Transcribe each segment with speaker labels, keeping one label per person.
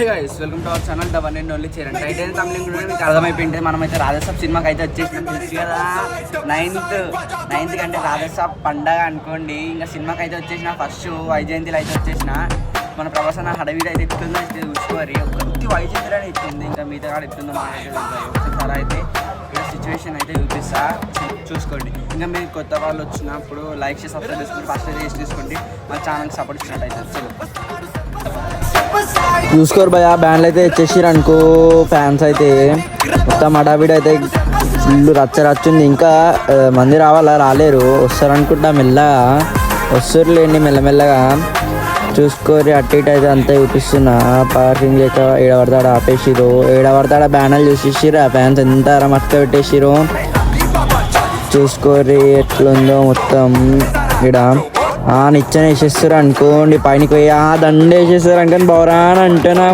Speaker 1: Guys welcome to our channel the one and only Charan. Title Tamil కూడా మీకు అర్థమైపోయింది. మనమైతే రాధసాబ్ సినిమాకి అయితే వచ్చేసినాం. తెలుసు కదా, నైన్త్ కంటే రాధసాబ్ పండగ అనుకోండి. ఇంకా సినిమాకి అయితే వచ్చేసిన ఫస్ట్ వైజయంతిలో అయితే వచ్చేసిన. మన ప్రభాస్ అన్న హడవీడు అయితే ఎత్తుందో అయితే చూసుకోవాలి. ఒక్కటి వైజయంతిలో ఎత్తుంది, ఇంకా మిగతా కాడ ఎత్తుందో మనకైతే ఒకసారి అయితే ఇక్కడ సిచ్యువేషన్ అయితే చూపిస్తా, చూసుకోండి. ఇంకా మీరు కొత్త వాళ్ళు వచ్చినప్పుడు లైక్ చేసి సబ్స్క్రైబ్ చేసుకుని ఫస్ట్ చేసి తీసుకోండి. మా ఛానల్కి సపోర్ట్ ఇచ్చినట్టు అయితే
Speaker 2: చూసుకోరు భయ. బ్యాండ్లు అయితే వచ్చేసారు అనుకో, ఫ్యాన్స్ అయితే మొత్తం అడావిడ అయితే ఫుల్ రచ్చరచ్చింది. ఇంకా మంది రావాలా, రాలేరు, వస్తారు అనుకుంటా. మెల్లగా వస్తారు లేండి, మెల్లమెల్లగా చూసుకోరు. అటు ఇటు అయితే అంతా చూపిస్తున్నా. పార్కింగ్ లేక ఏడవడతాడ ఆపేసిరు, ఏడవడతాడ బ్యానర్లు చూసేసిరు. ఆ ఫ్యాన్స్ ఎంత మక్క పెట్టేసిరు చూసుకోరి. ఎట్లుందో మొత్తం ఇక్కడ నిచ్చెన వేసేస్తారు అనుకోండి. పైనకి పోయి దండ వేసేస్తారు అనుకోని బౌరాన్ అంటేనా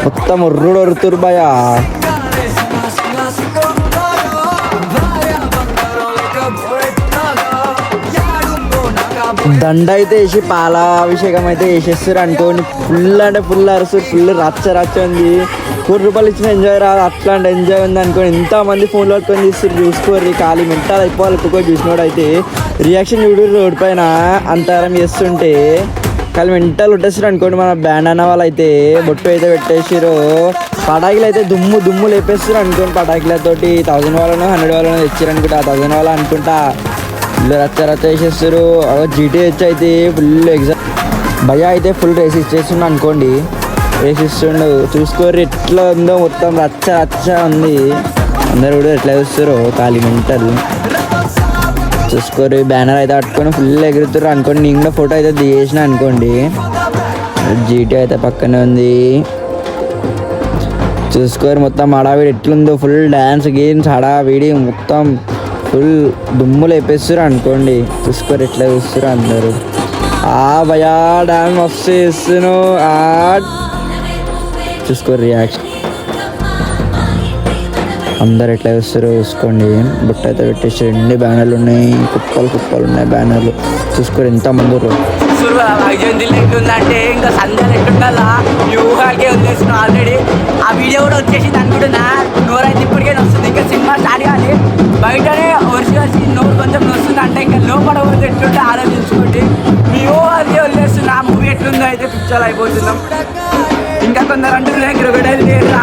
Speaker 2: మొత్తం ఉర్రుడు ఒరుతురు భయ. దండ అయితే వేసి పాలాభిషేకం అయితే వేసేస్తారు అనుకోండి. ఫుల్ అంటే ఫుల్ అరుస్తారు, ఫుల్ రచ్చ ఉంది. ₹1 ఇచ్చిన ఎంజాయ్ రాదు, అట్లాంటి ఎంజాయ్ ఉంది అనుకోండి. ఎంతమంది ఫోన్లో పట్టుకొని తీస్తారు చూసుకోర్రి. ఖాళీ మెంటల్ అయిపోవాలి. ఒక్కొక్కటి చూసినోడు అయితే రియాక్షన్ చూడు రోడ్ పైన అంతరం చేస్తుంటే ఖాళీ మెంటల్ ఉంటేస్తారు అనుకోండి. మన బ్యాండ్ అన్న వాళ్ళు అయితే బొట్టు అయితే పెట్టేసారు. పటాకులు అయితే దుమ్ము లేపేస్తారు అనుకోండి. పటాకులతోటి 1000 వాళ్ళను 100 వాళ్ళను తెచ్చారు అనుకుంటా. 1000 వాళ్ళు అనుకుంటా. ఫుల్ రచ్చ వేసేస్తారు. జీటీహెచ్ అయితే ఫుల్ ఎగ్జామ్ భయ అయితే ఫుల్ రేస్ ఇచ్చేస్తుండ అనుకోండి. రేస్ ఇస్తుండు చూసుకోరు. ఎట్లా ఉందో మొత్తం రచ్చ ఉంది. అందరు కూడా ఎట్లా చూస్తారు ఖాళీ మెంటల్ చూసుకోరు. బ్యానర్ అయితే పట్టుకొని ఫుల్ ఎగురుతారు అనుకోండి. నేను కూడా ఫోటో అయితే దిగేసిన అనుకోండి. జీటీ అయితే పక్కనే ఉంది చూసుకోరు. మొత్తం హడావిడి ఎట్లుందో, ఫుల్ డ్యాన్స్ గేమ్స్ హడావిడి మొత్తం ఫుల్ దుమ్ములు వేపేస్తారు అనుకోండి. చూసుకోరు ఎట్లా చూస్తారు అందరూ. భయా డాన్స్ మస్తు చేస్తున్నాను చూసుకోరు. రియాక్షన్ అందరు ఎట్లా చూస్తారో చూసుకోండి. బుట్ట అయితే పెట్టేసి 2 బ్యానర్లు ఉన్నాయి, కుప్పలు ఉన్నాయి బ్యానర్లు చూసుకోరు. ఎంతమంది
Speaker 1: వైజయంతిలో ఎట్లుందంటే ఇంకా సంధ్యలు ఎట్లుండాలా యూహాకే వదిలేసిన ఆల్రెడీ. ఆ వీడియో కూడా వచ్చేసింది అనుకుంటున్నా. నోరైతే ఇప్పటికే వస్తుంది. ఇంకా సినిమా స్టార్ట్ కాదు, బయటనే కలిసి నోరు కొంచెం వస్తుంది. అంటే ఇంకా లోపల పోతే ఎట్లుంటే ఆలోచించుకోండి. మీ ఊహాకే వదిలేస్తుంది. ఆ మూవీ ఎట్లుందో అయితే పిక్చర్ అయిపోతున్నాం. ఇంకా కొందరు అంటున్నారు క్రికెట్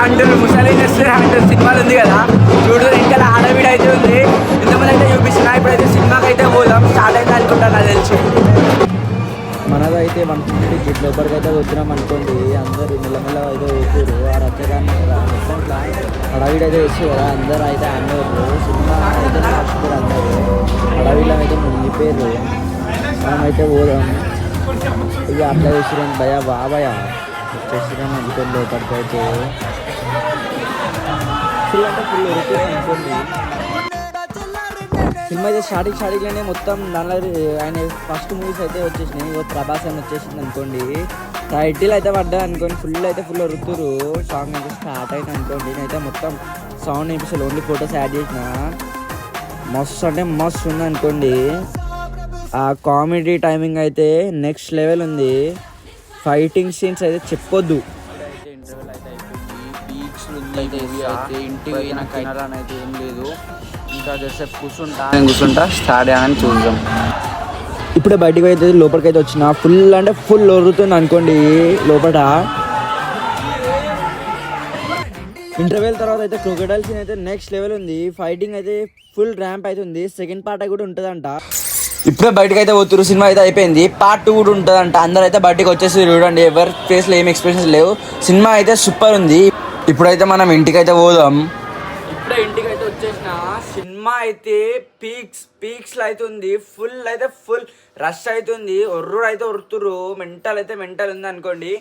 Speaker 1: అంటారు, ముసలి అంటారు. సినిమాలు ఉంది కదా చూడు, ఇంకా ఆడవిడ అయితే ఉంది. ఇంతమంది అయితే చూపిస్తున్నా. ఇప్పుడైతే సినిమాకి అయితే పోదాం. స్టార్ట్ అయితే అనుకుంటా నాకు తెలిసి.
Speaker 2: మనదైతే 150 ఫీట్ లోపలికి అయితే వచ్చినాం అనుకోండి. అందరు మెల్లమెల్ల అయితే వచ్చారు. ఆ రచ్చగాన్ని హడావిడి అయితే వచ్చారు కదా, అందరూ అయితే అన్నారు. సినిమా అయితే మర్చిపోయారు అందరూ. హడావిడిలో అయితే మునిగిపోయారు. మనమైతే పోదాం. ఇక అట్లా చేసిరాం భయ బాబాయ్ వచ్చేసిరాం అనుకోండి. లోపలికి అయితే ఫుల్ అంటే ఫుల్ ఉరికేసి అనుకోండి. సినిమా అయితే స్టార్టింగ్లోనే మొత్తం దానిలో ఆయన ఫస్ట్ మూవీస్ అయితే వచ్చేసినాయి. ప్రభాస్ అని వచ్చేసింది అనుకోండి. టైటిల్ అయితే పడ్డా అనుకోండి. ఫుల్ అయితే ఫుల్ రుతురు. సాంగ్ అయితే స్టార్ట్ అయితే అనుకోండి. నేనైతే మొత్తం sound episode only photos add చేసిన. మస్తు అంటే మస్తు ఉంది అనుకోండి. ఆ కామెడీ టైమింగ్ అయితే నెక్స్ట్ లెవెల్ ఉంది. ఫైటింగ్ సీన్స్ అయితే చెప్పొద్దు.
Speaker 1: ఇంటికి అయితే ఏం లేదు. ఇంకా జరసేపు కూర్చుంటా స్టార్ట్ అని చూద్దాం.
Speaker 2: ఇప్పుడే బయటకు అయితే లోపలికి అయితే వచ్చిన. ఫుల్ అంటే ఫుల్ ఒరుతుంది అనుకోండి. లోపల ఇంటర్వెల్ తర్వాత అయితే క్రొకడైల్ సీన్ అయితే నెక్స్ట్ లెవెల్ ఉంది. ఫైటింగ్ అయితే ఫుల్ ర్యాంప్ అయితే ఉంది. సెకండ్ పార్ట్ కూడా ఉంటుందంట. ఇప్పుడే బయటకు అయితే పోతురు. సినిమా అయితే అయిపోయింది. పార్ట్ 2 కూడా ఉంటుందంట. అందరూ అయితే బయటకు వచ్చేసి చూడండి. ఎవరి ఫేస్లో ఏం ఎక్స్ప్రెషన్స్ లేవు. సినిమా అయితే సూపర్ ఉంది. ఇప్పుడైతే మనం ఇంటికి అయితే పోదాం. ఇప్పుడే ఇంటికి అయితే వచ్చేసిన. సినిమా అయితే పీక్స్లో అవుతుంది. ఫుల్ అయితే ఫుల్ రష్ అవుతుంది. ఒర్రుడు అయితే ఒరుతురు. మెంటల్ అయితే మెంటల్ ఉంది అనుకోండి.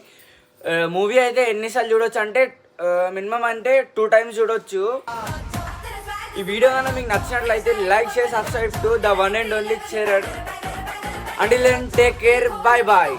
Speaker 2: మూవీ అయితే ఎన్నిసార్లు చూడొచ్చు అంటే మినిమం అంటే 2 times చూడొచ్చు. ఈ వీడియో కన్నా మీకు నచ్చినట్లయితే like share subscribe to the one and only Charan. Until then take care, bye bye.